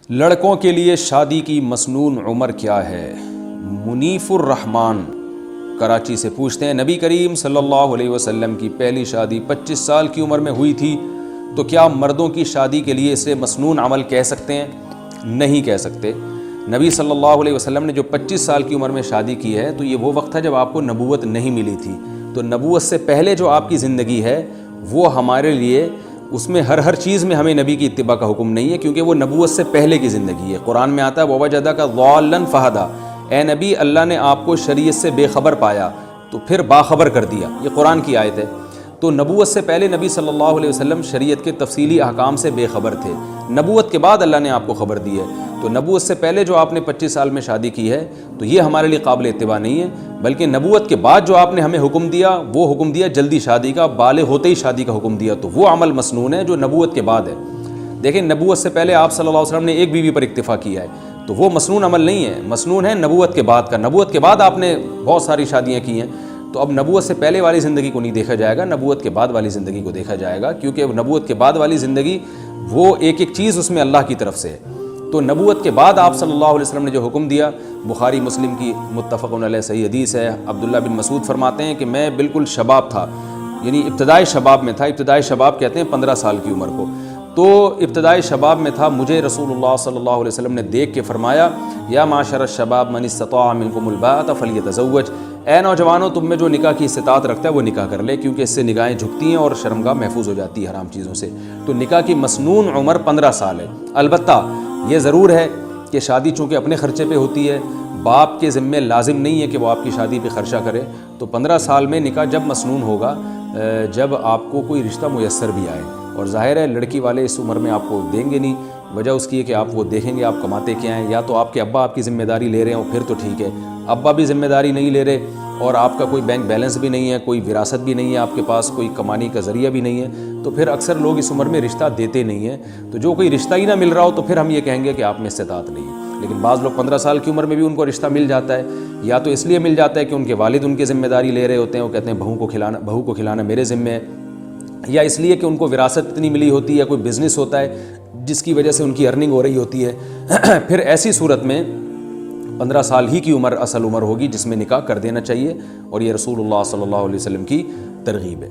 لڑکوں کے لیے شادی کی مسنون عمر کیا ہے؟ منیف الرحمان کراچی سے پوچھتے ہیں، نبی کریم صلی اللہ علیہ وسلم کی پہلی شادی 25 سال کی عمر میں ہوئی تھی، تو کیا مردوں کی شادی کے لیے اسے مسنون عمل کہہ سکتے ہیں؟ نہیں کہہ سکتے۔ نبی صلی اللہ علیہ وسلم نے جو 25 سال کی عمر میں شادی کی ہے تو یہ وہ وقت تھا جب آپ کو نبوت نہیں ملی تھی، تو نبوت سے پہلے جو آپ کی زندگی ہے وہ ہمارے لیے اس میں ہر چیز میں ہمیں نبی کی اتباع کا حکم نہیں ہے، کیونکہ وہ نبوت سے پہلے کی زندگی ہے۔ قرآن میں آتا ہے وَوَجَدَكَ ضَالًّا فَهَدَىٰ، اے نبی اللہ نے آپ کو شریعت سے بے خبر پایا تو پھر باخبر کر دیا، یہ قرآن کی آیت ہے۔ تو نبوت سے پہلے نبی صلی اللہ علیہ وسلم شریعت کے تفصیلی احکام سے بے خبر تھے، نبوت کے بعد اللہ نے آپ کو خبر دی ہے۔ تو نبوت سے پہلے جو آپ نے 25 سال میں شادی کی ہے تو یہ ہمارے لیے قابل اتباع نہیں ہے، بلکہ نبوت کے بعد جو آپ نے ہمیں حکم دیا وہ حکم دیا جلدی شادی کا، بالغ ہوتے ہی شادی کا حکم دیا، تو وہ عمل مسنون ہے جو نبوت کے بعد ہے۔ دیکھیں نبوت سے پہلے آپ صلی اللہ علیہ وسلم نے ایک بیوی پر اکتفا کیا ہے، تو وہ مسنون عمل نہیں ہے، مسنون ہے نبوت کے بعد کا۔ نبوت کے بعد آپ نے بہت ساری شادیاں کی ہیں، تو اب نبوت سے پہلے والی زندگی کو نہیں دیکھا جائے گا، نبوت کے بعد والی زندگی کو دیکھا جائے گا، کیونکہ نبوت کے بعد والی زندگی وہ ایک ایک چیز اس میں اللہ کی طرف سے ہے۔ تو نبوت کے بعد آپ صلی اللہ علیہ وسلم نے جو حکم دیا، بخاری مسلم کی متفق علیہ صحیح حدیث ہے، عبداللہ بن مسعود فرماتے ہیں کہ میں بالکل شباب تھا، یعنی ابتدائی شباب میں تھا، ابتدائی شباب کہتے ہیں 15 سال کی عمر کو، تو ابتدائی شباب میں تھا، مجھے رسول اللہ صلی اللہ علیہ وسلم نے دیکھ کے فرمایا یا معاشر الشباب من استطاع منکم الباءۃ فلیتزوج، اے نوجوانوں تم میں جو نکاح کی استطاعت رکھتا ہے وہ نکاح کر لے، کیونکہ اس سے نگاہیں جھکتی ہیں اور شرمگاہ محفوظ ہو جاتی ہے حرام چیزوں سے۔ تو نکاح کی مسنون عمر 15 سال ہے۔ البتہ یہ ضرور ہے کہ شادی چونکہ اپنے خرچے پہ ہوتی ہے، باپ کے ذمے لازم نہیں ہے کہ وہ آپ کی شادی پہ خرچہ کرے، تو 15 سال میں نکاح جب مسنون ہوگا جب آپ کو کوئی رشتہ میسر بھی آئے، اور ظاہر ہے لڑکی والے اس عمر میں آپ کو دیں گے نہیں، وجہ اس کی ہے کہ آپ وہ دیکھیں گے آپ کماتے کیا ہیں، یا تو آپ کے ابا آپ کی ذمہ داری لے رہے ہوں پھر تو ٹھیک ہے، ابا بھی ذمہ داری نہیں لے رہے اور آپ کا کوئی بینک بیلنس بھی نہیں ہے، کوئی وراثت بھی نہیں ہے آپ کے پاس، کوئی کمانے کا ذریعہ بھی نہیں ہے، تو پھر اکثر لوگ اس عمر میں رشتہ دیتے نہیں ہیں۔ تو جو کوئی رشتہ ہی نہ مل رہا ہو تو پھر ہم یہ کہیں گے کہ آپ میں استطاعت نہیں ہے۔ لیکن بعض لوگ 15 سال کی عمر میں بھی ان کو رشتہ مل جاتا ہے، یا تو اس لیے مل جاتا ہے کہ ان کے والد ان کی ذمہ داری لے رہے ہوتے ہیں، وہ کہتے ہیں بہو کو کھلانا میرے ذمہ ہے، یا اس لیے کہ ان کو وراثت اتنی ملی ہوتی ہے، کوئی بزنس ہوتا ہے جس کی وجہ سے ان کی ارننگ ہو رہی ہوتی ہے۔ پھر ایسی صورت میں 15 سال ہی کی عمر اصل عمر ہوگی جس میں نکاح کر دینا چاہیے، اور یہ رسول اللہ صلی اللہ علیہ وسلم کی ترغیب ہے۔